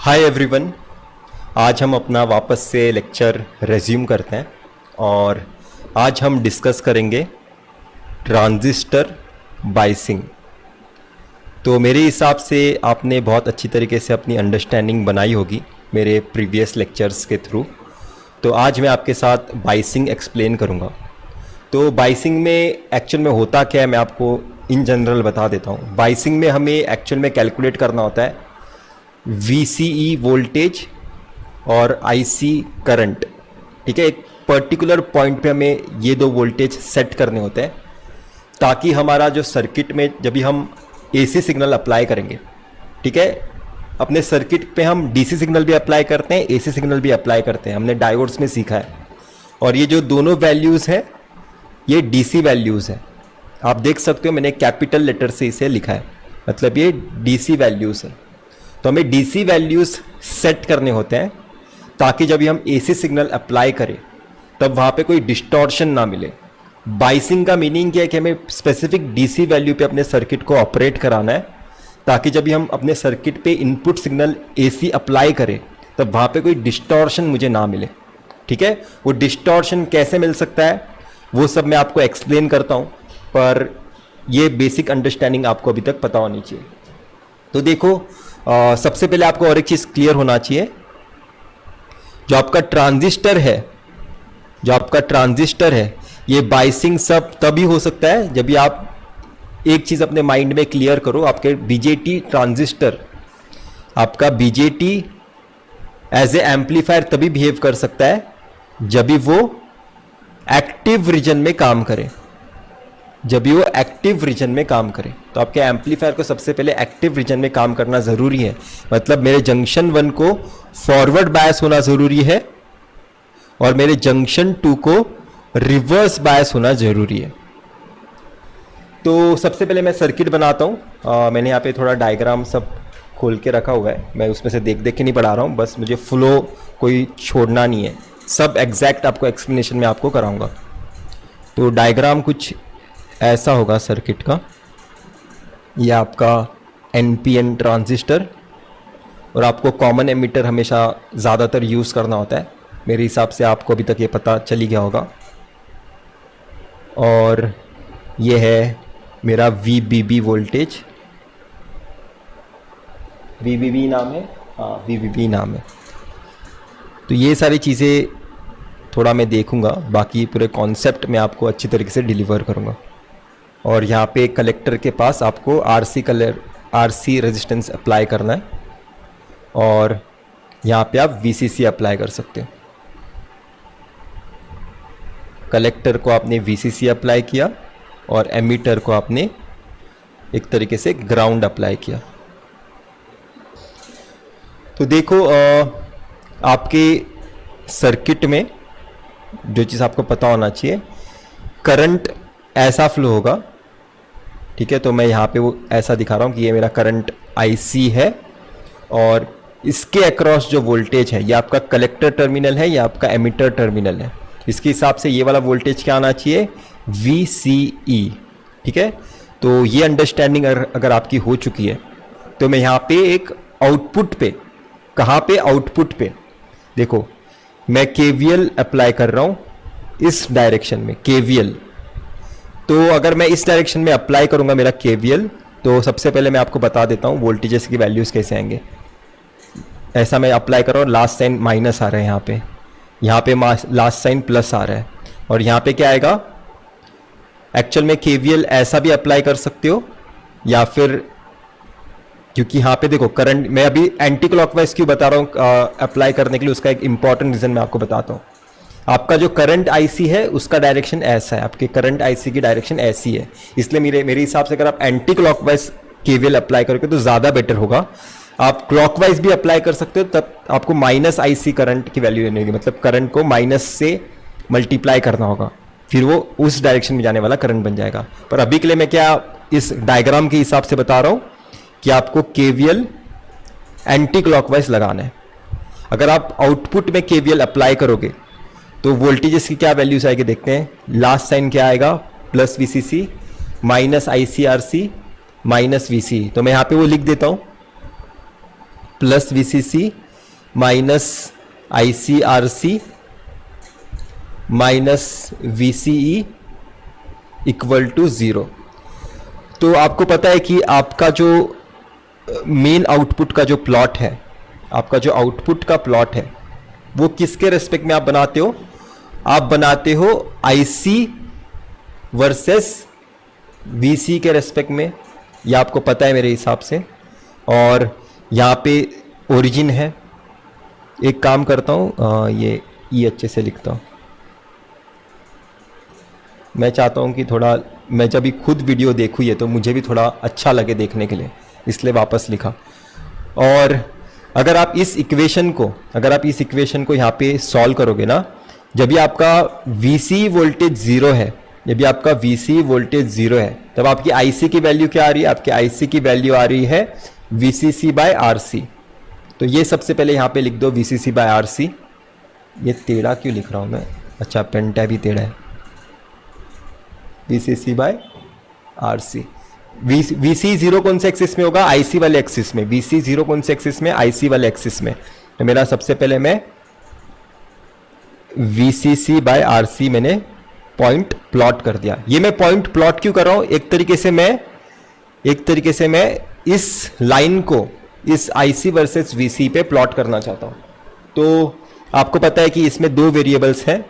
Hi everyone. आज हम अपना वापस से लेक्चर रेज्यूम करते हैं और आज हम डिस्कस करेंगे ट्रांजिस्टर बाइसिंग। तो मेरे हिसाब से आपने बहुत अच्छी तरीके से अपनी अंडरस्टैंडिंग बनाई होगी मेरे प्रीवियस लेक्चर्स के थ्रू। तो आज मैं आपके साथ बाइसिंग एक्सप्लेन करूँगा। तो बाइसिंग में एक्चुअल में होता क्या है मैं आपको इन जनरल बता देता हूँ। बाइसिंग में हमें एक्चुअल में कैलकुलेट करना होता है VCE वोल्टेज और IC करंट। ठीक है, एक पर्टिकुलर पॉइंट पे हमें ये दो वोल्टेज सेट करने होते हैं ताकि हमारा जो सर्किट में जब भी हम AC सिग्नल अप्लाई करेंगे, ठीक है, अपने सर्किट पे हम DC सिग्नल भी अप्लाई करते हैं, AC सिग्नल भी अप्लाई करते हैं, हमने डायोड्स में सीखा है। और ये जो दोनों वैल्यूज़ हैं ये DC वैल्यूज़ हैं। आप देख सकते हो मैंने कैपिटल लेटर से इसे लिखा है, मतलब ये DC वैल्यूज़ है। तो हमें DC वैल्यूज़ सेट करने होते हैं ताकि जब भी हम AC सिग्नल अप्लाई करें तब वहाँ पे कोई डिस्टॉर्शन ना मिले। बाइसिंग का मीनिंग क्या है कि हमें स्पेसिफिक DC वैल्यू पे अपने सर्किट को ऑपरेट कराना है ताकि जब भी हम अपने सर्किट पे इनपुट सिग्नल AC अप्लाई करें तब वहाँ पे कोई डिस्टॉर्शन मुझे ना मिले। ठीक है, वो डिस्टॉर्शन कैसे मिल सकता है वो सब मैं आपको एक्सप्लेन करता हूँ, पर ये बेसिक अंडरस्टैंडिंग आपको अभी तक पता होनी चाहिए। तो देखो, सबसे पहले आपको और एक चीज़ क्लियर होना चाहिए। जो आपका ट्रांजिस्टर है ये बाइसिंग सब तभी हो सकता है जब भी आप एक चीज़ अपने माइंड में क्लियर करो। आपके BJT ट्रांजिस्टर, आपका BJT एज ए एम्पलीफायर तभी बिहेव कर सकता है जब भी वो एक्टिव रीजन में काम करे। तो आपके एम्पलीफायर को सबसे पहले एक्टिव रीजन में काम करना ज़रूरी है। मतलब मेरे जंक्शन 1 को फॉरवर्ड बायस होना ज़रूरी है और मेरे जंक्शन 2 को रिवर्स बायस होना ज़रूरी है। तो सबसे पहले मैं सर्किट बनाता हूँ। मैंने यहाँ पे थोड़ा डायग्राम सब खोल के रखा हुआ है, मैं उसमें से देख देख के नहीं पढ़ा रहा हूँ, बस मुझे फ्लो कोई छोड़ना नहीं है, सब एग्जैक्ट आपको एक्सप्लेनेशन में आपको कराऊँगा। तो डायग्राम कुछ ऐसा होगा सर्किट का। यह आपका NPN ट्रांजिस्टर, और आपको कॉमन एमिटर हमेशा ज़्यादातर यूज़ करना होता है। मेरे हिसाब से आपको अभी तक ये पता चल ही गया होगा। और ये है मेरा VBB वोल्टेज, VBB नाम है, हाँ VBB नाम है। तो ये सारी चीज़ें थोड़ा मैं देखूंगा, बाकी पूरे कॉन्सेप्ट में आपको अच्छी तरीके से डिलीवर करूंगा। और यहाँ पे कलेक्टर के पास आपको RC रेजिस्टेंस अप्लाई करना है और यहाँ पे आप VCC अप्लाई कर सकते हो। कलेक्टर को आपने VCC अप्लाई किया और एमीटर को आपने एक तरीके से ग्राउंड अप्लाई किया। तो देखो, आपके सर्किट में जो चीज़ आपको पता होना चाहिए, करंट ऐसा फ्लो होगा। ठीक है, तो मैं यहाँ पे वो ऐसा दिखा रहा हूँ कि ये मेरा करंट IC है और इसके अक्रॉस जो वोल्टेज है ये आपका कलेक्टर टर्मिनल है, या आपका एमिटर टर्मिनल है। इसके हिसाब से ये वाला वोल्टेज क्या आना चाहिए, VCE। ठीक है, तो ये अंडरस्टैंडिंग अगर आपकी हो चुकी है तो मैं यहाँ पे एक आउटपुट पे, कहाँ पे, आउटपुट पे देखो मैं KVL अप्लाई कर रहा हूँ इस डायरेक्शन में, KVL। तो अगर मैं इस डायरेक्शन में अप्लाई करूंगा मेरा KVL, तो सबसे पहले मैं आपको बता देता हूँ वोल्टेजेस की वैल्यूज़ कैसे आएंगे। ऐसा मैं अप्लाई कर रहा हूँ, लास्ट साइन माइनस आ रहा है यहाँ पे लास्ट साइन प्लस आ रहा है। और यहाँ पे क्या आएगा, एक्चुअल में KVL ऐसा भी अप्लाई कर सकते हो, या फिर क्योंकि यहाँ पे देखो करंट, मैं अभी एंटी क्लॉकवाइज क्यों बता रहा हूँ अप्लाई करने के लिए, उसका एक इंपॉर्टेंट रीज़न मैं आपको बताता हूँ। आपका जो करंट IC है उसका डायरेक्शन ऐसा है, आपके करंट IC की डायरेक्शन ऐसी है, इसलिए मेरे हिसाब से अगर आप एंटी क्लॉकवाइज KVL अप्लाई करोगे तो ज़्यादा बेटर होगा। आप क्लॉकवाइज भी अप्लाई कर सकते हो, तब आपको -IC करंट की वैल्यू लेनी होगी, मतलब करंट को माइनस से मल्टीप्लाई करना होगा, फिर वो उस डायरेक्शन में जाने वाला करंट बन जाएगा। पर अभी के लिए मैं क्या इस डायग्राम के हिसाब से बता रहा हूँ कि आपको KVL एंटी क्लॉकवाइज लगाना है। अगर आप आउटपुट में KVL अप्लाई करोगे तो वोल्टेजेस की क्या वैल्यूज आएगी देखते हैं। लास्ट साइन क्या आएगा, प्लस VCC, -ICRC, -VC। तो मैं यहाँ पे वो लिख देता हूँ, plus VCC minus ICRC minus VCE equal to 0। तो आपको पता है कि आपका जो मेन आउटपुट का जो प्लॉट है, आपका जो आउटपुट का प्लॉट है वो किसके रेस्पेक्ट में आप बनाते हो? आप बनाते हो आईसी वर्सेस वीसी के रेस्पेक्ट में, ये आपको पता है मेरे हिसाब से। और यहाँ पे ओरिजिन है। एक काम करता हूँ, ये ई अच्छे से लिखता हूँ। मैं चाहता हूँ कि थोड़ा मैं जब भी खुद वीडियो देखूँ ये तो मुझे भी थोड़ा अच्छा लगे देखने के लिए, इसलिए वापस लिखा। और अगर आप इस इक्वेशन को यहाँ पे सॉल्व करोगे ना, जब भी आपका VC वोल्टेज 0 है, जब भी आपका VC वोल्टेज 0 है, तब आपकी IC की वैल्यू क्या आ रही है? आपकी IC की वैल्यू आ रही है VCC बाय RC। तो ये सबसे पहले यहाँ पे लिख दो VCC बाय RC। ये टेढ़ा क्यों लिख रहा हूँ मैं? अच्छा, पेन टैब ही टेढ़ा है। VCC bye RC। VC 0 कौन से एक्सिस में होगा? IC वाले एक्सिस में। VC 0 कौन से एक्सिस में? IC वाले एक्सिस में। तो मेरा सबसे पहले मैं VCC बाय RC मैंने पॉइंट प्लॉट कर दिया। ये मैं पॉइंट प्लॉट क्यों कर रहा हूं? एक तरीके से मैं इस लाइन को इस IC वर्सेस VC पे प्लॉट करना चाहता हूं। तो आपको पता है कि इसमें दो वेरिएबल्स हैं,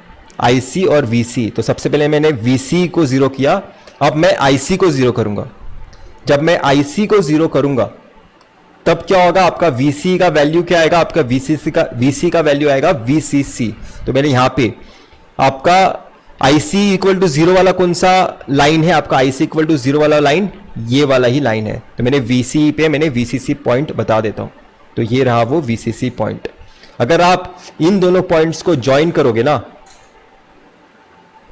IC और VC। तो सबसे पहले मैंने VC को 0 किया, अब मैं IC को 0 करूंगा। जब मैं IC को 0 करूंगा तब क्या होगा? आपका VC का वैल्यू क्या आएगा? आपका VC का वैल्यू आएगा VCC। तो मैंने यहां पे आपका IC इक्वल टू 0 वाला कौन सा लाइन है? आपका IC इक्वल टू 0 वाला लाइन ये वाला ही लाइन है। तो मैंने VC पे मैंने VCC पॉइंट बता देता हूं। तो ये रहा वो VCC पॉइंट। अगर आप इन दोनों पॉइंट्स को ज्वाइन करोगे ना,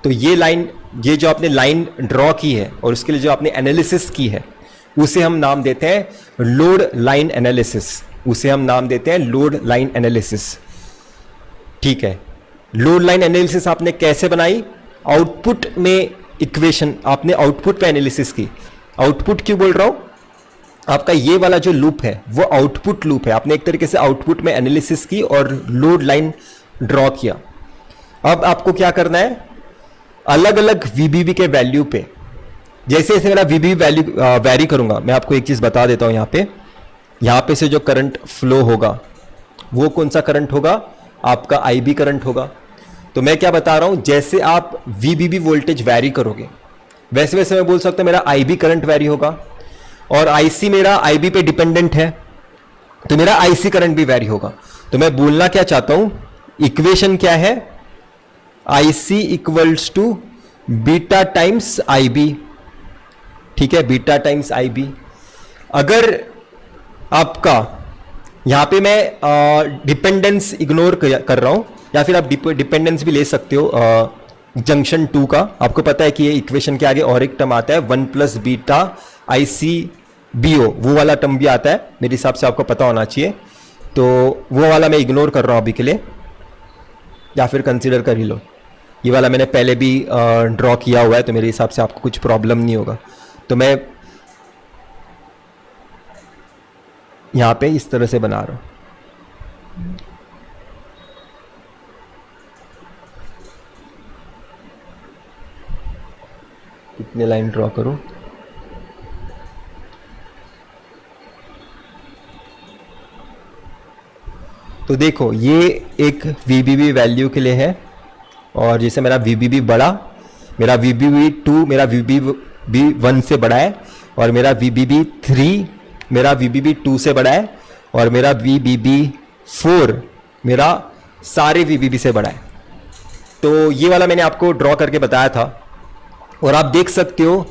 तो ये लाइन, ये जो आपने लाइन ड्रॉ की है और उसके लिए जो आपने एनालिसिस की है, उसे हम नाम देते हैं लोड लाइन एनालिसिस। ठीक है, लोड लाइन एनालिसिस आपने कैसे बनाई? आउटपुट में इक्वेशन, आपने आउटपुट पे एनालिसिस की। आउटपुट क्यों बोल रहा हूं? आपका ये वाला जो लूप है वो आउटपुट लूप है। आपने एक तरीके से आउटपुट में एनालिसिस की और लोड लाइन ड्रॉ किया। अब आपको क्या करना है? अलग अलग VBB के वैल्यू पे, जैसे जैसे मेरा VBB वैल्यू वैरी करूंगा, मैं आपको एक चीज बता देता हूं। यहां पे से जो करंट फ्लो होगा वो कौन सा करंट होगा? आपका IB करंट होगा। तो मैं क्या बता रहा हूं, जैसे आप VBB वोल्टेज वैरी करोगे वैसे वैसे मैं बोल सकता हूं मेरा IB करंट वैरी होगा। और IC मेरा IB पे डिपेंडेंट है, तो मेरा IC करंट भी वैरी होगा। तो मैं बोलना क्या चाहता हूं, इक्वेशन क्या है? IC equals to beta times IB। ठीक है, बीटा टाइम्स IB। अगर आपका यहां पे मैं डिपेंडेंस इग्नोर कर रहा हूं, या फिर आप डिपेंडेंस भी ले सकते हो जंक्शन 2 का। आपको पता है कि ये इक्वेशन के आगे और एक टर्म आता है 1 प्लस बीटा ICBO, वो वाला टर्म भी आता है, मेरे हिसाब से आपको पता होना चाहिए। तो वो वाला मैं इग्नोर कर रहा हूं अभी के लिए, या फिर कंसीडर कर ही लो। ये वाला मैंने पहले भी ड्रॉ किया हुआ है, तो मेरे हिसाब से आपको कुछ प्रॉब्लम नहीं होगा। तो मैं यहां पे इस तरह से बना रहा हूं। कितने लाइन ड्रॉ करूं? तो देखो, ये एक VBB वैल्यू के लिए है, और जैसे मेरा VBB बड़ा, मेरा VBB 2 मेरा VBB 1 से बड़ा है, और मेरा VBB 3 मेरा VBB 2 से बड़ा है, और मेरा VBB 4 मेरा सारे VBB से बड़ा है। तो ये वाला मैंने आपको ड्रॉ करके बताया था, और आप देख सकते हो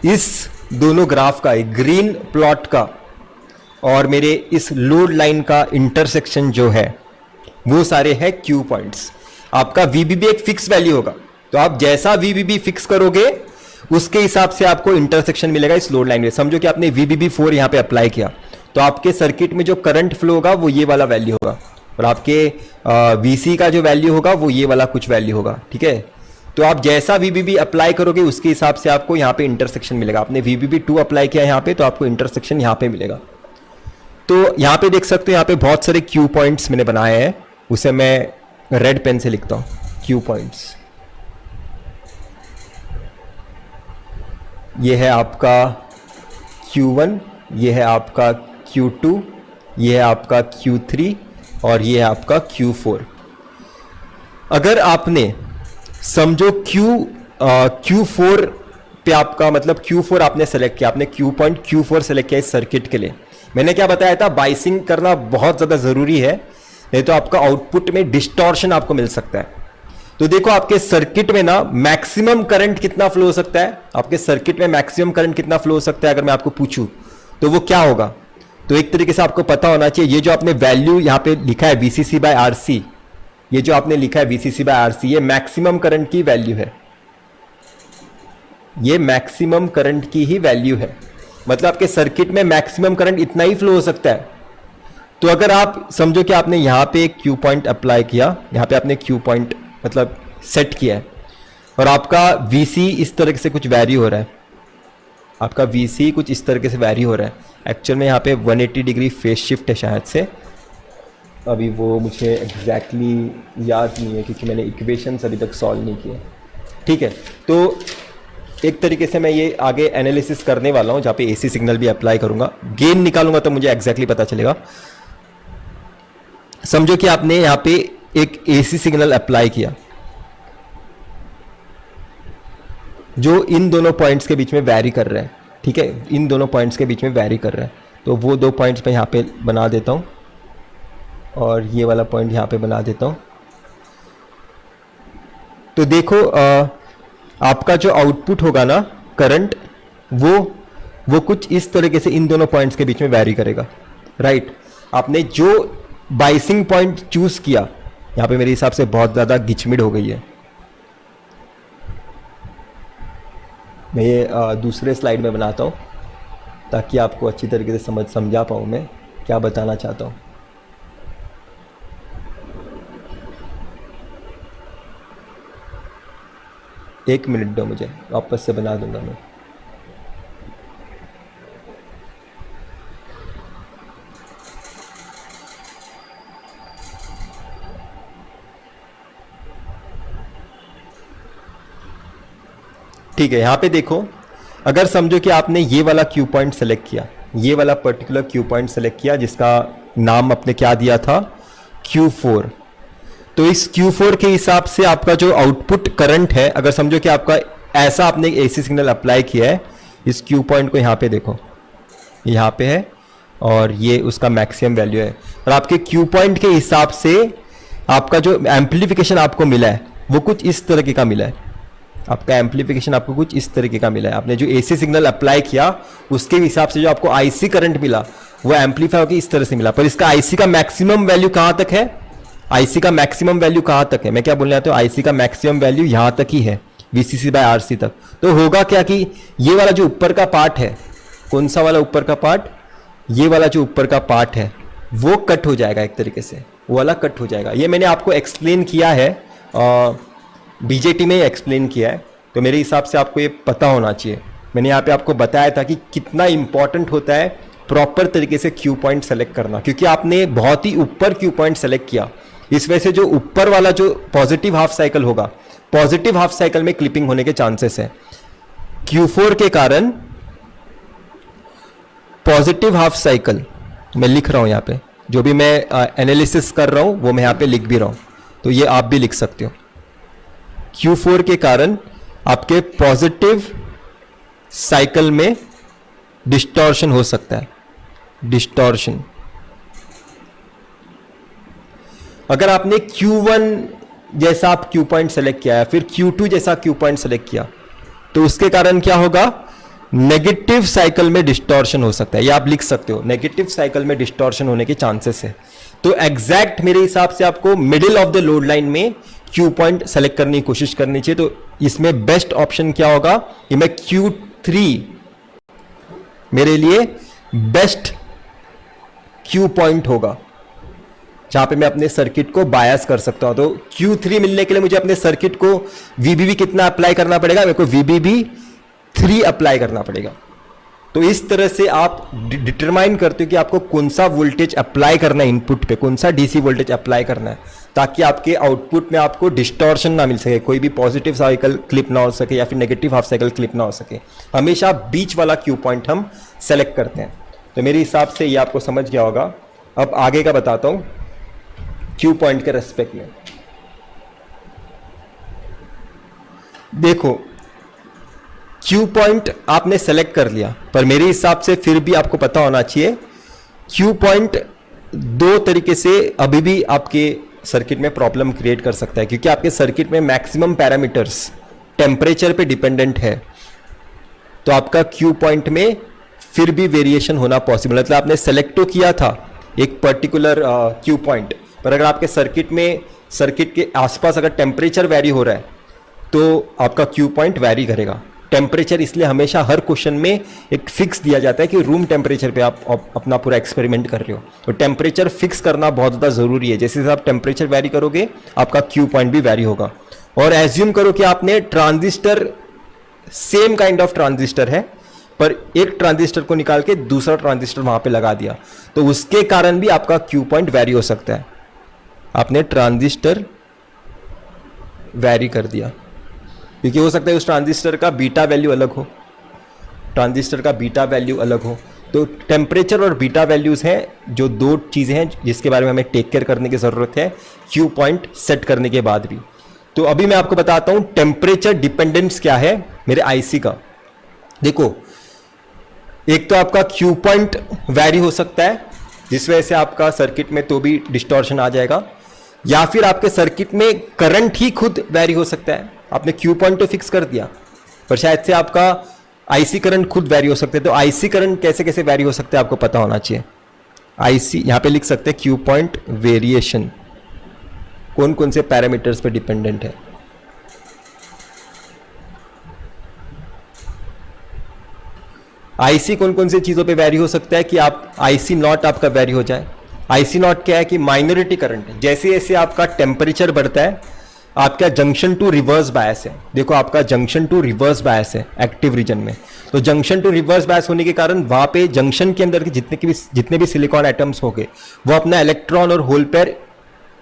इस दोनों ग्राफ का, एक ग्रीन प्लॉट का और मेरे इस लोड लाइन का इंटरसेक्शन जो है वो सारे हैं Q पॉइंट्स। आपका VBB एक फिक्स वैल्यू होगा, तो आप जैसा VBB फिक्स करोगे उसके हिसाब से आपको इंटरसेक्शन मिलेगा इस लोड लाइन में। समझो कि आपने VBB 4 यहां पे अप्लाई किया, तो आपके सर्किट में जो करंट फ्लो होगा वो ये वाला वैल्यू होगा, और आपके VC का जो वैल्यू होगा वो ये वाला कुछ वैल्यू होगा। ठीक है, तो आप जैसा VBB अप्लाई करोगे उसके हिसाब से आपको यहाँ पे इंटरसेक्शन मिलेगा। आपने VBB 2 अप्लाई किया यहाँ पे, तो आपको इंटरसेक्शन यहाँ पे मिलेगा। तो यहाँ पे देख सकते हो, यहाँ पे बहुत सारे क्यू पॉइंट्स मैंने बनाए हैं, उसे मैं रेड पेन से लिखता हूँ। क्यू पॉइंट्स, ये है आपका Q1, ये है आपका Q2, ये है आपका Q3 और ये है आपका Q4। अगर आपने समझो Q4 पे आपका मतलब Q4 आपने सेलेक्ट किया, आपने Q पॉइंट Q4 सेलेक्ट किया इस सर्किट के लिए। मैंने क्या बताया था, बाइसिंग करना बहुत ज़्यादा ज़रूरी है, नहीं तो आपका आउटपुट में डिस्टॉर्शन आपको मिल सकता है। तो देखो आपके सर्किट में ना मैक्सिमम करंट कितना फ्लो हो सकता है, आपके सर्किट में मैक्सिमम करंट कितना फ्लो हो सकता है अगर मैं आपको पूछूं तो वो क्या होगा। तो एक तरीके से आपको पता होना चाहिए, ये जो आपने वैल्यू यहाँ पे लिखा है VCC/RC, ये जो आपने लिखा है VCC/RC, ये मैक्सिमम करंट की वैल्यू है, ये मैक्सिमम करंट की ही वैल्यू है। मतलब आपके सर्किट में मैक्सिमम करंट इतना ही फ्लो हो सकता है। तो अगर आप समझो कि आपने यहां पे एक क्यू पॉइंट अप्लाई किया, यहां पे आपने क्यू पॉइंट मतलब सेट किया है और आपका VC इस तरह से कुछ वैरी हो रहा है, आपका VC कुछ इस तरीके से वैरी हो रहा है। एक्चुअल में यहाँ पे 180 डिग्री फेस शिफ्ट है शायद से, अभी वो मुझे एग्जैक्टली याद नहीं है क्योंकि मैंने इक्वेशंस अभी तक सॉल्व नहीं किए। ठीक है, तो एक तरीके से मैं ये आगे एनालिसिस करने वाला हूँ जहाँ पे AC सिग्नल भी अप्लाई करूँगा, गेन निकालूंगा तो मुझे एग्जैक्टली पता चलेगा। समझो कि आपने यहाँ पे एक AC सिग्नल अप्लाई किया जो इन दोनों पॉइंट्स के बीच में वैरी कर रहा है। ठीक है, इन दोनों पॉइंट्स के बीच में वैरी कर रहा है, तो वो दो पॉइंट्स मैं यहाँ पे बना देता हूँ और ये वाला पॉइंट यहाँ पे बना देता हूँ। तो देखो आपका जो आउटपुट होगा ना करंट, वो कुछ इस तरीके से इन दोनों पॉइंट्स के बीच में वैरी करेगा। राइट, आपने जो बाइसिंग पॉइंट चूज किया, यहाँ पे मेरे हिसाब से बहुत ज़्यादा गिचमिड हो गई है, मैं ये दूसरे स्लाइड में बनाता हूँ ताकि आपको अच्छी तरीके से समझा पाऊँ मैं क्या बताना चाहता हूँ। एक मिनट दो मुझे, वापस से बना दूंगा मैं। ठीक है, यहां पे देखो, अगर समझो कि आपने ये वाला क्यू पॉइंट सेलेक्ट किया, ये वाला पर्टिकुलर क्यू पॉइंट सेलेक्ट किया जिसका नाम आपने क्या दिया था, Q4। तो इस Q4 के हिसाब से आपका जो आउटपुट करंट है, अगर समझो कि आपका ऐसा आपने AC सिग्नल अप्लाई किया है, इस Q पॉइंट को यहाँ पे देखो, यहाँ पे है और ये उसका मैक्सिमम वैल्यू है, और आपके Q पॉइंट के हिसाब से आपका जो एम्पलीफिकेशन आपको मिला है वो कुछ इस तरीके का मिला है। आपका एम्पलीफिकेशन आपको कुछ इस तरीके का मिला है। आपने जो AC सिग्नल अप्लाई किया उसके हिसाब से जो आपको IC करंट मिला वो एम्पलीफाई होकर इस तरह से मिला। पर इसका IC का मैक्सिमम वैल्यू कहाँ तक है, IC का मैक्सिमम वैल्यू कहाँ तक है, मैं क्या बोलने आता हूँ, IC का मैक्सिमम वैल्यू यहाँ तक ही है, VCC/RC तक। तो होगा क्या कि ये वाला जो ऊपर का पार्ट है, कौन सा वाला ऊपर का पार्ट, ये वाला जो ऊपर का पार्ट है वो कट हो जाएगा, एक तरीके से वो वाला कट हो जाएगा। ये मैंने आपको एक्सप्लेन किया है, BJT में एक्सप्लेन किया है, तो मेरे हिसाब से आपको ये पता होना चाहिए। मैंने यहाँ पे आपको बताया था कि कितना इंपॉर्टेंट होता है प्रॉपर तरीके से क्यू पॉइंट सेलेक्ट करना, क्योंकि आपने बहुत ही ऊपर क्यू पॉइंट सेलेक्ट किया, इस वजह से जो ऊपर वाला जो पॉजिटिव हाफ साइकिल होगा, पॉजिटिव हाफ साइकिल में क्लिपिंग होने के चांसेस है। Q4 के कारण पॉजिटिव हाफ साइकिल मैं लिख रहा हूं यहाँ पे, जो भी मैं एनालिसिस कर रहा हूं वो मैं यहाँ पे लिख भी रहा हूं, तो ये आप भी लिख सकते हो। Q4 के कारण आपके पॉजिटिव साइकिल में डिस्टॉर्शन हो सकता है, डिस्टॉर्शन। अगर आपने Q1 जैसा आप क्यू पॉइंट सेलेक्ट किया है, फिर Q2 जैसा क्यू पॉइंट सेलेक्ट किया, तो उसके कारण क्या होगा, नेगेटिव साइकिल में डिस्टॉर्शन हो सकता है। ये आप लिख सकते हो, नेगेटिव साइकिल में डिस्टॉर्शन होने के चांसेस है। तो एग्जैक्ट मेरे हिसाब से आपको middle of the load line में क्यू पॉइंट सेलेक्ट करने की कोशिश करनी चाहिए। तो इसमें बेस्ट ऑप्शन क्या होगा, ये मैं Q3 मेरे लिए बेस्ट क्यू पॉइंट होगा, जहां पे मैं अपने सर्किट को बायस कर सकता हूं। तो Q3 मिलने के लिए मुझे अपने सर्किट को VBB कितना अप्लाई करना पड़ेगा, मेरे को VBB 3 अप्लाई करना पड़ेगा। तो इस तरह से आप डिटरमाइन करते हो कि आपको कौन सा वोल्टेज अप्लाई करना है इनपुट पे, कौन सा डीसी वोल्टेज अप्लाई करना है, ताकि आपके आउटपुट में आपको डिस्टॉर्शन ना मिल सके, कोई भी पॉजिटिव साइकिल क्लिप ना हो सके या फिर नेगेटिव हाफ साइकिल क्लिप ना हो सके। हमेशा बीच वाला क्यू पॉइंट हम सेलेक्ट करते हैं। तो मेरे हिसाब से ये आपको समझ गया होगा। अब आगे का बताता हूं क्यू पॉइंट के रेस्पेक्ट में। देखो, क्यू पॉइंट आपने सेलेक्ट कर लिया, पर मेरे हिसाब से फिर भी आपको पता होना चाहिए क्यू पॉइंट दो तरीके से अभी भी आपके सर्किट में प्रॉब्लम क्रिएट कर सकता है, क्योंकि आपके सर्किट में मैक्सिमम पैरामीटर्स टेम्परेचर पे डिपेंडेंट है। तो आपका क्यू पॉइंट में फिर भी वेरिएशन होना पॉसिबल, मतलब आपने सेलेक्ट तो किया था एक पर्टिकुलर क्यू पॉइंट, पर अगर आपके सर्किट के आसपास अगर टेम्परेचर वेरी हो रहा है तो आपका क्यू पॉइंट वेरी करेगा। टेम्परेचर इसलिए हमेशा हर क्वेश्चन में एक फिक्स दिया जाता है कि रूम टेम्परेचर पे आप अपना पूरा एक्सपेरिमेंट कर रहे हो, तो टेम्परेचर फिक्स करना बहुत ज़्यादा ज़रूरी है। जैसे आप टेम्परेचर वेरी करोगे आपका क्यू पॉइंट भी वेरी होगा। और एज्यूम करो कि आपने transistor, same kind of transistor है, पर एक ट्रांजिस्टर को निकाल के दूसरा ट्रांजिस्टर वहां पे लगा दिया, तो उसके कारण भी आपका क्यू पॉइंट वेरी हो सकता है। आपने ट्रांजिस्टर वेरी कर दिया, क्योंकि हो सकता है उस ट्रांजिस्टर का बीटा वैल्यू अलग हो, ट्रांजिस्टर का बीटा वैल्यू अलग हो। तो टेम्परेचर और बीटा वैल्यूज हैं जो दो चीज़ें हैं जिसके बारे में हमें टेक केयर करने की ज़रूरत है क्यू पॉइंट सेट करने के बाद भी। तो अभी मैं आपको बताता हूं टेम्परेचर डिपेंडेंस क्या है मेरे आईसी का। देखो, एक तो आपका क्यू पॉइंट वैरी हो सकता है, जिस वजह से आपका सर्किट में तो भी डिस्टॉर्शन आ जाएगा, या फिर आपके सर्किट में करंट ही खुद वैरी हो सकता है। आपने क्यू पॉइंट तो फिक्स कर दिया, पर शायद से आपका आईसी करंट खुद वैरी हो सकते हैं। तो आईसी करंट कैसे कैसे वैरी हो सकते हैं आपको पता होना चाहिए। आईसी यहां पे लिख सकते हैं क्यू पॉइंट वेरिएशन कौन कौन से पैरामीटर्स पे डिपेंडेंट है। आईसी कौन कौन सी चीजों पे वैरी हो सकता है कि आप आईसी नॉट आपका वैरी हो जाए। आईसी नॉट क्या है कि माइनॉरिटी करंट है। जैसे जैसे आपका टेम्परेचर बढ़ता है आपका जंक्शन टू रिवर्स बायस है। देखो, आपका जंक्शन टू रिवर्स बायस है एक्टिव रीजन में। तो जंक्शन टू रिवर्स बायस होने के कारण वहां पे जंक्शन के अंदर के जितने भी सिलिकॉन एटम्स होंगे वो अपना इलेक्ट्रॉन और होल पेयर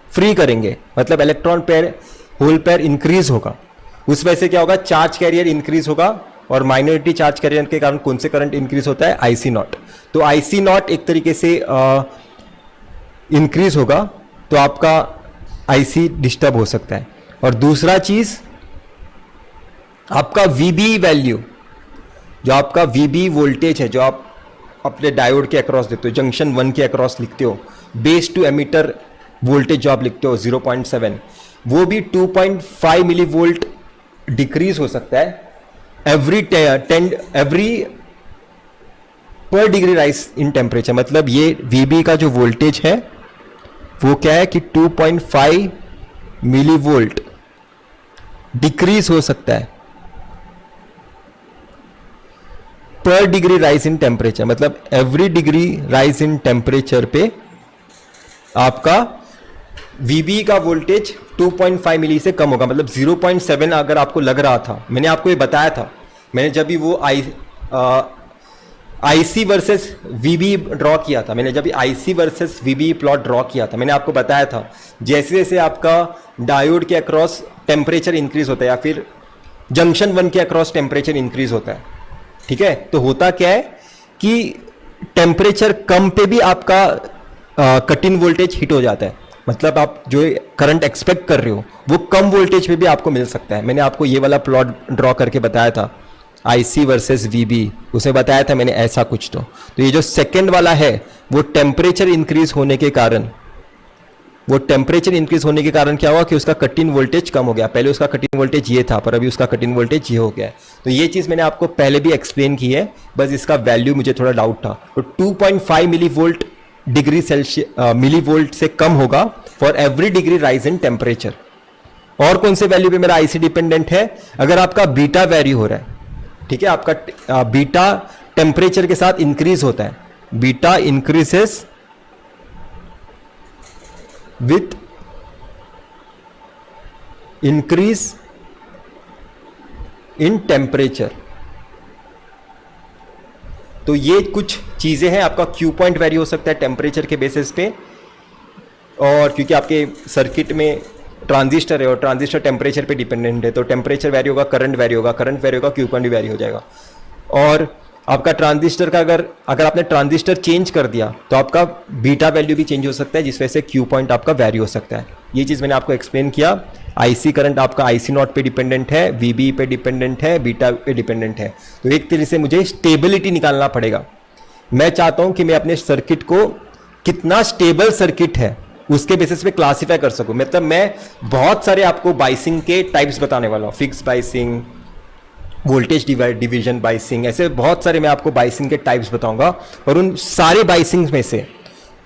फ्री करेंगे, मतलब electron pair hole pair increase होगा। उस वजह से क्या होगा, चार्ज कैरियर इंक्रीज होगा, और माइनॉरिटी चार्ज कैरियर के कारण कौन से करंट इंक्रीज होता है, आईसी नॉट। तो आईसी नॉट एक तरीके से इंक्रीज होगा तो आपका आईसी डिस्टर्ब हो सकता है। और दूसरा चीज, आपका वीबी वैल्यू, जो आपका वीबी वोल्टेज है जो आप अपने डायोड के अक्रॉस देखते हो, जंक्शन 1 के अक्रॉस लिखते हो, बेस टू एमीटर वोल्टेज जो आप लिखते हो 0.7, वो भी 2.5 मिली वोल्ट डिक्रीज हो सकता है एवरी पर डिग्री राइज इन टेम्परेचर। मतलब ये वीबी का जो वोल्टेज है वो क्या है कि 2.5 मिली वोल्ट डिक्रीज हो सकता है पर डिग्री राइज इन टेम्परेचर। मतलब every degree rise in temperature पे आपका वीबी का वोल्टेज 2.5 मिली से कम होगा। मतलब 0.7 अगर आपको लग रहा था, मैंने आपको ये बताया था, मैंने जब भी वो आईसी वर्सेस वीबी ड्रॉ किया था, मैंने जब आईसी वर्सेस वीबी प्लॉट ड्रॉ किया था, मैंने आपको बताया था जैसे जैसे आपका डायोड के अक्रॉस टेम्परेचर इंक्रीज होता है या फिर जंक्शन 1 के अक्रॉस टेम्परेचर इंक्रीज होता है, ठीक है, तो होता क्या है कि टेम्परेचर कम पे भी आपका कट इन वोल्टेज हिट हो जाता है। मतलब आप जो करंट एक्सपेक्ट कर रहे हो वो कम वोल्टेज पे भी आपको मिल सकता है। मैंने आपको ये वाला प्लॉट ड्रॉ करके बताया था, आईसी वर्सेस वीबी, उसे बताया था मैंने ऐसा कुछ। तो ये जो सेकंड वाला है वो टेम्परेचर इंक्रीज होने के कारण, क्या हुआ कि उसका कट इन वोल्टेज कम हो गया। पहले उसका कट इन वोल्टेज ये था, पर अभी उसका कट इन वोल्टेज ये हो गया है। तो ये चीज मैंने आपको पहले भी एक्सप्लेन की है, बस इसका वैल्यू मुझे थोड़ा डाउट था। तो 2.5 milli volt degree Celsius milli volt से कम होगा for every degree rise in temperature. और कौन से वैल्यू पे मेरा आईसी डिपेंडेंट है, अगर आपका बीटा वैरी हो रहा है, ठीक है, आपका बीटा टेम्परेचर के साथ इंक्रीज होता है, beta increases with increase in temperature. तो ये कुछ चीज़ें हैं, आपका क्यू पॉइंट वेरी हो सकता है टेम्परेचर के बेसिस पे, और क्योंकि आपके सर्किट में ट्रांजिस्टर है और ट्रांजिस्टर टेम्परेचर पे डिपेंडेंट है, तो टेम्परेचर वेरी होगा, करंट वेरी होगा, करंट वेरी होगा, क्यू पॉइंट भी वेरी हो जाएगा। और आपका ट्रांजिस्टर का अगर आपने ट्रांजिस्टर चेंज कर दिया तो आपका बीटा वैल्यू भी चेंज हो सकता है, जिस वजह से क्यू पॉइंट आपका वेरी हो सकता है। ये चीज़ मैंने आपको एक्सप्लेन किया। आईसी करंट आपका आईसी नॉट पे डिपेंडेंट है, वीबी पे डिपेंडेंट है, बीटा पे डिपेंडेंट है। तो एक तरह से मुझे स्टेबिलिटी निकालना पड़ेगा। मैं चाहता हूं कि मैं अपने सर्किट को कितना स्टेबल सर्किट है उसके बेसिस पे क्लासीफाई कर सकूं। मतलब मैं बहुत सारे आपको बाइसिंग के टाइप्स बताने वाला हूं, fix biasing, voltage division biasing, ऐसे बहुत सारे मैं आपको बाइसिंग के टाइप्स बताऊंगा। और उन सारे बाइसिंग में से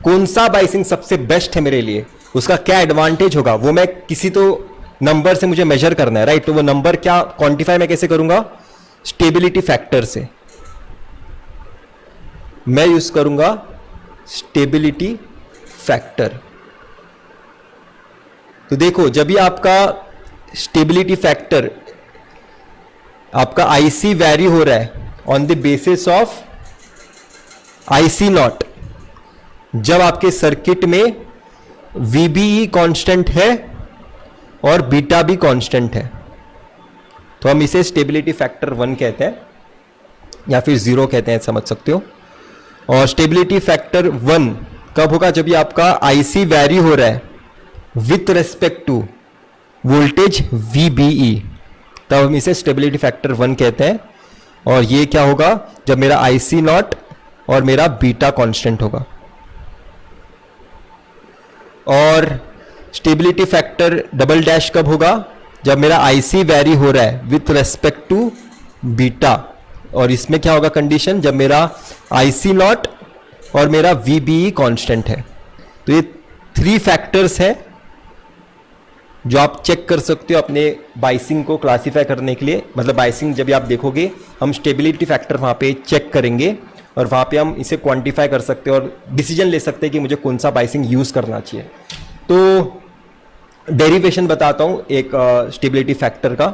कौन सा बाइसिंग सबसे बेस्ट है मेरे लिए, उसका क्या एडवांटेज होगा, वो मैं किसी तो नंबर से मुझे मेजर करना है, राइट। तो वो नंबर क्या क्वांटिफाई मैं कैसे करूंगा, स्टेबिलिटी फैक्टर से। मैं यूज करूंगा स्टेबिलिटी फैक्टर। तो देखो, जब भी आपका स्टेबिलिटी फैक्टर, आपका आईसी वैरी हो रहा है on the basis of IC not, जब आपके सर्किट में वीबीई कांस्टेंट है और बीटा भी कांस्टेंट है, तो हम इसे स्टेबिलिटी फैक्टर 1 कहते हैं या फिर 0 कहते हैं, समझ सकते हो। और स्टेबिलिटी फैक्टर 1 कब होगा, जब ये आपका आईसी वैरी हो रहा है with respect to voltage VBE, तब हम इसे स्टेबिलिटी फैक्टर 1 कहते हैं। और ये क्या होगा, जब मेरा आईसी नॉट और मेरा बीटा कांस्टेंट होगा। और स्टेबिलिटी फैक्टर डबल डैश कब होगा, जब मेरा आईसी वैरी हो रहा है विथ रेस्पेक्ट टू बीटा। और इसमें क्या होगा कंडीशन, जब मेरा आईसी नॉट और मेरा वीबीई कांस्टेंट है। तो ये 3 फैक्टर्स हैं जो आप चेक कर सकते हो अपने बाइसिंग को क्लासीफाई करने के लिए। मतलब बाइसिंग जब भी आप देखोगे, हम स्टेबिलिटी फैक्टर वहाँ पे चेक करेंगे और वहाँ पे हम इसे क्वांटिफाई कर सकते हैं और डिसीजन ले सकते हैं कि मुझे कौन सा बाइसिंग यूज़ करना चाहिए। तो डेरिवेशन बताता हूँ एक स्टेबिलिटी फैक्टर का।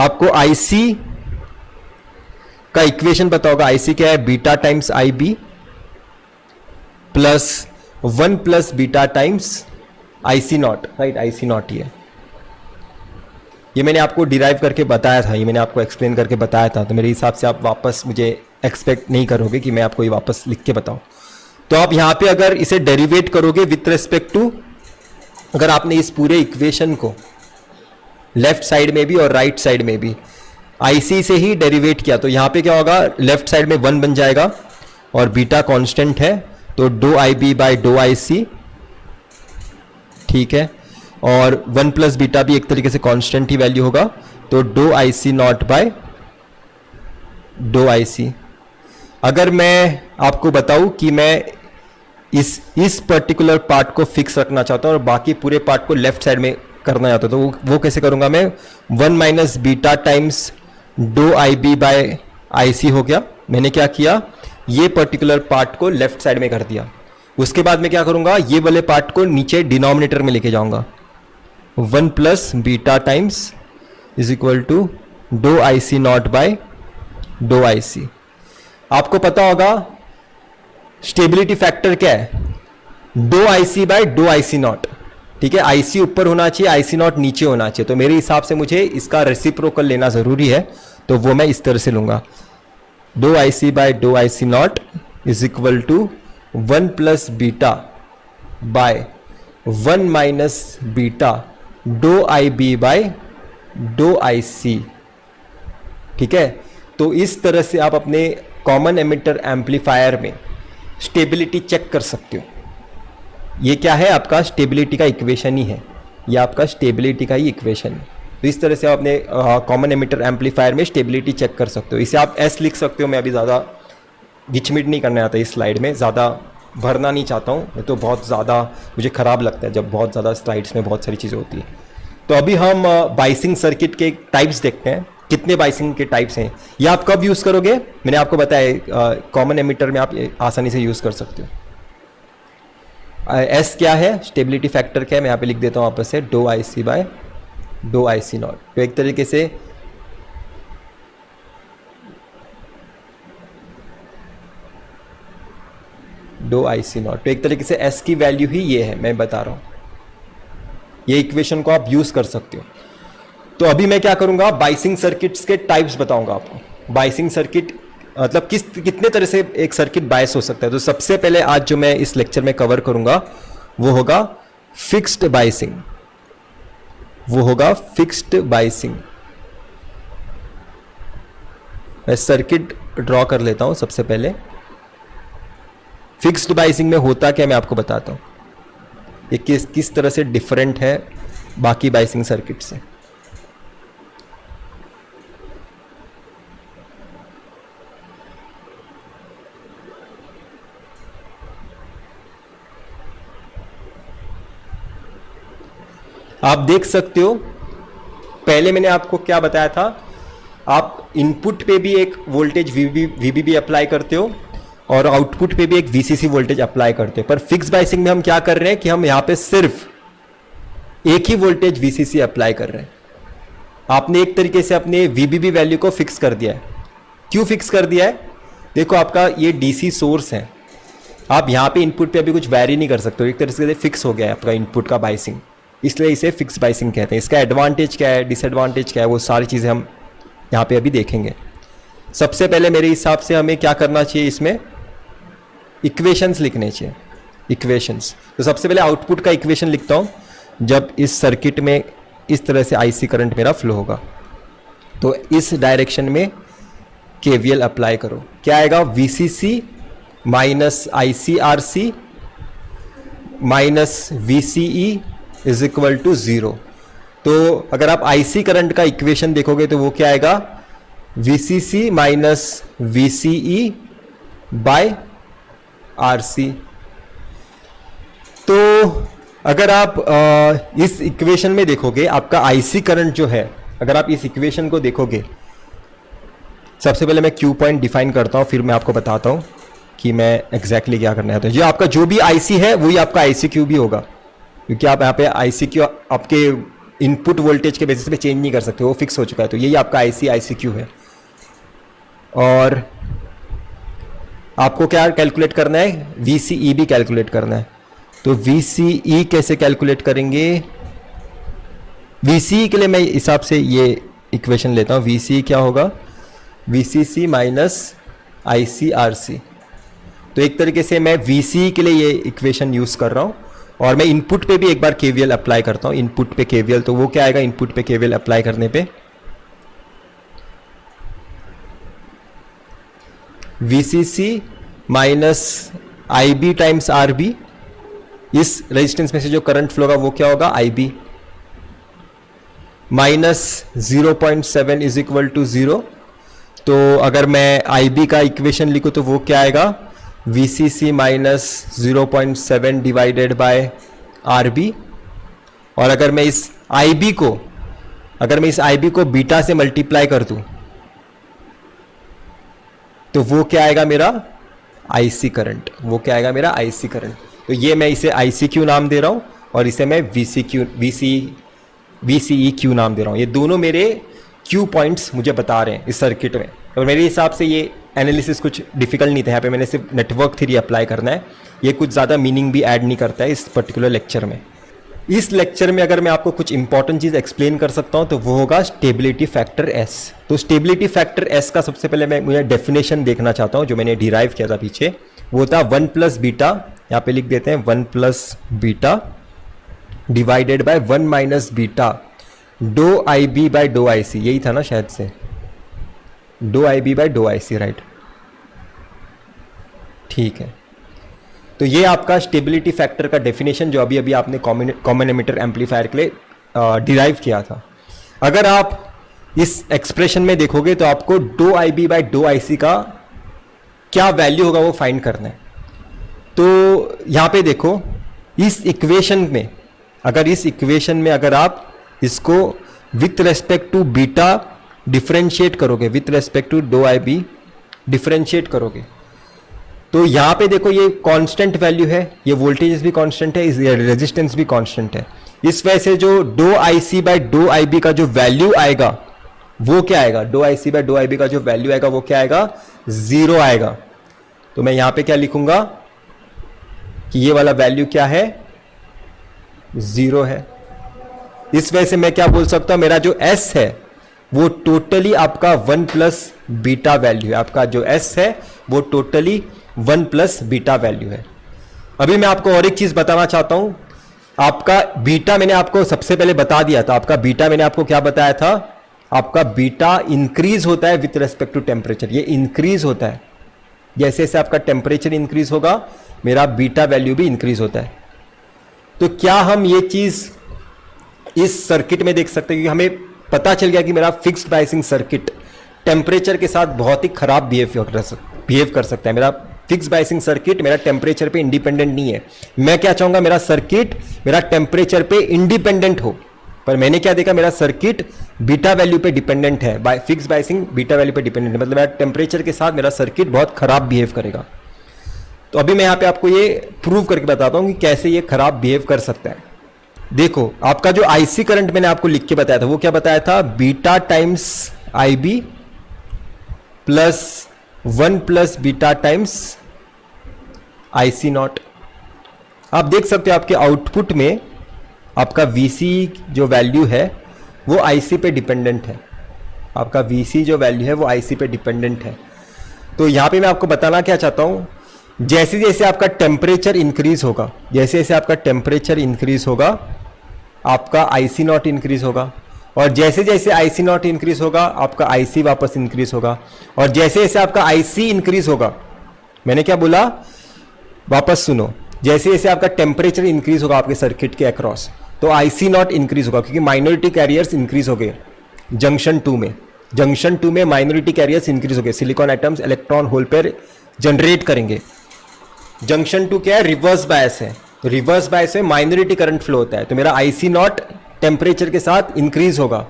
आपको आईसी का इक्वेशन पता होगा। आईसी क्या है, beta times I B plus 1 plus beta times IC naught, right. IC naught ये मैंने आपको डिराइव करके बताया था, ये मैंने आपको एक्सप्लेन करके बताया था। तो मेरे हिसाब से आप वापस मुझे एक्सपेक्ट नहीं करोगे कि मैं आपको ये वापस लिख के बताऊं। तो आप यहां पे अगर इसे डेरिवेट करोगे विथ रेस्पेक्ट टू, अगर आपने इस पूरे इक्वेशन को लेफ्ट साइड में भी और राइट साइड में भी आईसी से ही डेरिवेट किया, तो यहां पे क्या होगा, लेफ्ट साइड में 1 बन जाएगा और बीटा कांस्टेंट है, तो do I B by do I C, ठीक है। और 1 प्लस बीटा भी एक तरीके से कांस्टेंट ही वैल्यू होगा, तो do I C not by dough I C. अगर मैं आपको बताऊं कि मैं इस पर्टिकुलर पार्ट को फिक्स रखना चाहता हूं और बाकी पूरे पार्ट को लेफ्ट साइड में करना चाहता हूं, तो वो कैसे करूंगा मैं, 1 माइनस बीटा टाइम्स डो I B by I C हो गया। मैंने क्या किया, ये पर्टिकुलर पार्ट को लेफ्ट साइड में कर दिया। उसके बाद मैं क्या करूंगा, ये वाले पार्ट को नीचे डिनोमिनेटर में लेके जाऊंगा। 1 plus beta times is equal to डो I C not by dough I C. आपको पता होगा स्टेबिलिटी फैक्टर क्या है, डो I C by dough I C naught, ठीक है। आईसी ऊपर होना चाहिए, आईसी नॉट नीचे होना चाहिए। तो मेरे हिसाब से मुझे इसका रेसिप्रोकल लेना जरूरी है, तो वो मैं इस तरह से लूंगा, डो I C by dough I C naught is equal to 1 plus beta by 1 minus beta डो I B by dough I C, ठीक है। तो इस तरह से आप अपने कॉमन एमिटर एम्पलीफायर में स्टेबिलिटी चेक कर सकते हो। ये क्या है, आपका स्टेबिलिटी का इक्वेशन ही है, ये आपका स्टेबिलिटी का ही इक्वेशन है। तो इस तरह से आप अपने कॉमन एमिटर एम्पलीफायर में स्टेबिलिटी चेक कर सकते हो। इसे आप एस लिख सकते हो। मैं अभी ज़्यादा गिचमिट नहीं करने आता इस स्लाइड में, ज़्यादा भरना नहीं चाहता हूँ, तो बहुत ज़्यादा मुझे ख़राब लगता है जब बहुत ज़्यादा स्लाइड्स में बहुत सारी चीज़ें होती हैं। तो अभी हम बाइसिंग सर्किट के टाइप्स देखते हैं, कितने बाइसिंग के टाइप्स हैं, ये आप कब यूज़ करोगे। मैंने आपको बताया कॉमन एमिटर में आप आसानी से यूज़ कर सकते हो। एस क्या है, स्टेबिलिटी फैक्टर क्या है, मैं यहाँ पे लिख देता हूँ वापस से, डो I C by dough I C naught. तो एक तरीके से डो आई सी नॉट। तो एक तरीके से एस की वैल्यू ही ये है, मैं बता रहा हूँ, ये इक्वेशन को आप यूज कर सकते हो। तो अभी मैं क्या करूंगा, बाइसिंग सर्किट्स के टाइप्स बताऊंगा आपको। बाइसिंग सर्किट मतलब कितने तरह से एक सर्किट बायस हो सकता है। तो सबसे पहले आज जो मैं इस लेक्चर में कवर करूंगा वो होगा फिक्स्ड बाइसिंग, वो होगा फिक्स्ड बाइसिंग। मैं सर्किट ड्रॉ कर लेता हूं सबसे पहले। फिक्स्ड बाइसिंग में होता क्या मैं आपको बताता हूं, ये किस तरह से डिफरेंट है बाकी बाइसिंग सर्किट से। आप देख सकते हो, पहले मैंने आपको क्या बताया था, आप इनपुट पे भी एक वोल्टेज वीबीबी अप्लाई करते हो और आउटपुट पे भी एक वीसीसी वोल्टेज अप्लाई करते हो। पर फिक्स बाइसिंग में हम क्या कर रहे हैं कि हम यहां पे सिर्फ एक ही वोल्टेज वीसीसी अप्लाई कर रहे हैं। आपने एक तरीके से अपने वीबीबी वैल्यू को फिक्स कर दिया है। क्यों फिक्स कर दिया है, देखो आपका ये डीसी सोर्स है, आप यहां पे इनपुट पे अभी कुछ वैरी नहीं कर सकते हो, एक तरीके से फिक्स हो गया है आपका इनपुट का बाइसिंग, इसलिए इसे फिक्स बाइसिंग कहते हैं। इसका एडवांटेज क्या है, डिसएडवांटेज क्या है, वो सारी चीज़ें हम यहाँ पे अभी देखेंगे। सबसे पहले मेरे हिसाब से हमें क्या करना चाहिए, इसमें इक्वेशंस लिखने चाहिए, इक्वेशंस। तो सबसे पहले आउटपुट का इक्वेशन लिखता हूँ, जब इस सर्किट में इस तरह से आईसी करंट मेरा फ्लो होगा तो इस डायरेक्शन में केवीएल अप्लाई करो। क्या आएगा, VCC minus ICRC minus VCE is equal to 0। तो अगर आप आईसी करंट का इक्वेशन देखोगे तो वो क्या आएगा, VCC minus VCE by RC. तो अगर आप इस इक्वेशन में देखोगे, आपका आईसी करंट जो है, अगर आप इस इक्वेशन को देखोगे, सबसे पहले मैं क्यू पॉइंट डिफाइन करता हूं, फिर मैं आपको बताता हूं कि मैं एग्जैक्टली क्या करना है। तो जो आपका जो भी आईसी है वही आपका आईसी क्यू भी होगा, क्योंकि आप यहाँ पे आईसी क्यू आपके इनपुट वोल्टेज के बेसिस पे चेंज नहीं कर सकते, वो फिक्स हो चुका है। तो यही आपका आईसी क्यू है। और आपको क्या कैलकुलेट करना है, वीसीई भी कैलकुलेट करना है। तो वीसीई कैसे कैलकुलेट करेंगे, वीसीई के लिए मैं हिसाब से ये इक्वेशन लेता हूँ। वीसीई क्या होगा, वीसीसी माइनस आईसीआरसी। तो एक तरीके से मैं वीसीई के लिए ये इक्वेशन यूज कर रहा हूँ और मैं इनपुट पे भी एक बार केवीएल अप्लाई करता हूँ, इनपुट पे केवीएल। तो वो क्या आएगा, इनपुट पे केवीएल अप्लाई करने पे VCC minus IB times RB, इस रेजिस्टेंस में से जो करंट फ्लो होगा वो क्या होगा, IB minus 0.7 is equal to 0। तो अगर मैं आईबी का इक्वेशन लिखूं तो वो क्या आएगा, VCC minus 0.7 divided by RB. और अगर मैं इस आईबी को बीटा से मल्टीप्लाई कर दूं तो वो क्या आएगा, मेरा आईसी करंट, वो क्या आएगा, मेरा आईसी करंट। तो ये मैं इसे आईसी क्यू नाम दे रहा हूं और इसे मैं वीसीई क्यू नाम दे रहा हूं। ये दोनों मेरे क्यू पॉइंट्स मुझे बता रहे हैं इस सर्किट में। और मेरे हिसाब से ये एनालिसिस कुछ डिफिकल्ट नहीं था, यहाँ पे मैंने सिर्फ नेटवर्क थ्योरी अप्लाई करना है, ये कुछ ज़्यादा मीनिंग भी ऐड नहीं करता है इस पर्टिकुलर लेक्चर में। इस लेक्चर में अगर मैं आपको कुछ इंपॉर्टेंट चीज़ एक्सप्लेन कर सकता हूँ तो वो होगा स्टेबिलिटी फैक्टर एस। तो स्टेबिलिटी फैक्टर एस का सबसे पहले मुझे डेफिनेशन देखना चाहता हूँ, जो मैंने डिराइव किया था पीछे। वो था 1 प्लस बीटा, यहाँ पे लिख देते हैं 1 plus beta divided by 1 minus beta डो I B by dough I C, यही था ना शायद से, डो I B by dough I C, right, ठीक है। तो ये आपका स्टेबिलिटी फैक्टर का डेफिनेशन जो अभी अभी आपने कॉमन एमिटर एम्पलीफायर के लिए डिराइव किया था। अगर आप इस एक्सप्रेशन में देखोगे तो आपको डो I B by dough I C का क्या वैल्यू होगा वो फाइंड करना है। तो यहाँ पे देखो, इस इक्वेशन में अगर आप इसको with respect to beta differentiate करोगे, विथ रेस्पेक्ट टू डो आई बी डिफरेंशिएट करोगे, तो यहां पे देखो ये कांस्टेंट वैल्यू है, ये वोल्टेज भी कांस्टेंट है, ये रेजिस्टेंस भी कांस्टेंट है। इस वजह से जो डो I C by dough I B का जो वैल्यू आएगा वो क्या आएगा, डो I C by dough I B का जो वैल्यू आएगा वो क्या आएगा, 0 आएगा। तो मैं यहां पे क्या लिखूंगा, कि ये वाला वैल्यू क्या है, 0 है। इस वजह से मैं क्या बोल सकता हूं, मेरा जो S है वो टोटली आपका 1 प्लस बीटा वैल्यू है। आपका जो S है वो टोटली 1 प्लस बीटा वैल्यू है। अभी मैं आपको और एक चीज बताना चाहता हूं। आपका बीटा मैंने आपको सबसे पहले बता दिया था। आपका बीटा मैंने आपको क्या बताया था, आपका बीटा इंक्रीज होता है विथ रेस्पेक्ट टू टेम्परेचर। ये इंक्रीज होता है, जैसे जैसे आपका टेम्परेचर इंक्रीज होगा मेरा बीटा वैल्यू भी इंक्रीज होता है। तो क्या हम ये चीज इस सर्किट में देख सकते हैं, क्योंकि हमें पता चल गया कि मेरा फिक्स्ड बायसिंग सर्किट टेम्परेचर के साथ बहुत ही खराब बिहेव कर सकता है। मेरा फिक्स बायसिंग सर्किट मेरा टेम्परेचर पे इंडिपेंडेंट नहीं है। मैं क्या चाहूंगा, मेरा सर्किट मेरा टेम्परेचर पे इंडिपेंडेंट हो, पर मैंने क्या देखा, मेरा सर्किट बीटा वैल्यू पे डिपेंडेंट है। फिक्स बायसिंग बीटा वैल्यू पे डिपेंडेंट है, मतलब मेरा टेम्परेचर के साथ मेरा सर्किट बहुत खराब बिहेव करेगा। तो अभी मैं यहां पे आपको ये प्रूव करके बताता हूं कि कैसे ये खराब बिहेव कर सकता है। देखो, आपका जो आईसी करंट मैंने आपको लिख के बताया था वो क्या बताया था, beta times IB plus 1 plus beta times IC not. आप देख सकते हो आपके आउटपुट में आपका वीसी जो वैल्यू है वो आईसी पे डिपेंडेंट है। आपका वीसी जो वैल्यू है वो आईसी पे डिपेंडेंट है। तो यहां पे मैं आपको बताना क्या चाहता हूं, जैसे जैसे आपका टेम्परेचर इंक्रीज होगा, जैसे जैसे आपका टेम्परेचर इंक्रीज होगा आपका आईसी नॉट इंक्रीज होगा, और जैसे जैसे आईसी नॉट इंक्रीज होगा आपका आईसी वापस इंक्रीज होगा, और जैसे जैसे आपका आईसी इंक्रीज होगा, मैंने क्या बोला वापस सुनो, जैसे जैसे आपका टेम्परेचर इंक्रीज होगा आपके सर्किट के अक्रॉस तो आईसी नॉट इंक्रीज होगा, क्योंकि माइनॉरिटी कैरियर्स इंक्रीज हो गए जंक्शन 2 में। जंक्शन 2 में माइनॉरिटी कैरियर्स इंक्रीज हो गए, silicon atoms electron hole pair generate करेंगे। जंक्शन 2 क्या है, रिवर्स बायस है। तो रिवर्स बायस में माइनॉरिटी करंट फ्लो होता है, तो मेरा आईसी नॉट टेम्परेचर के साथ इंक्रीज होगा,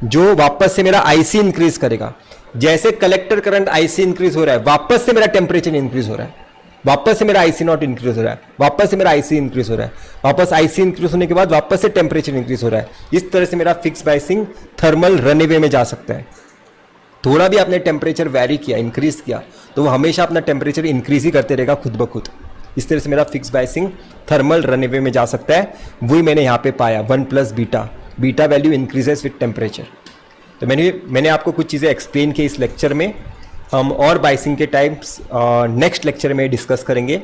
जो वापस से मेरा आईसी इंक्रीज करेगा। जैसे कलेक्टर करंट आईसी इंक्रीज हो रहा है, वापस से मेरा टेम्परेचर इंक्रीज हो रहा है, वापस से मेरा आईसी नॉट इंक्रीज हो रहा है, वापस से मेरा आईसी इंक्रीज हो रहा है, वापस आईसी इंक्रीज होने के बाद वापस से टेम्परेचर इंक्रीज हो रहा है। इस तरह से मेरा फिक्स बायसिंग थर्मल रनअवे में जा सकता है। थोड़ा भी आपने टेम्परेचर वैरी किया, इंक्रीज किया, तो वो हमेशा अपना टेम्परेचर इंक्रीज ही करते रहेगा खुद ब खुद। इस तरह से मेरा फिक्स बायसिंग थर्मल रनअवे में जा सकता है। वही मैंने यहाँ पे पाया, 1 plus beta, beta value increases with temperature. तो मैंने आपको कुछ चीज़ें एक्सप्लेन की इस लेक्चर में। हम और बायसिंग के टाइप्स नेक्स्ट लेक्चर में डिस्कस करेंगे।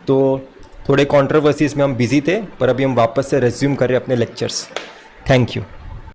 तो थोड़े कंट्रोवर्सीज में हम बिजी थे, पर अभी हम वापस से रेज्यूम करें अपने लेक्चर्स। Thank you.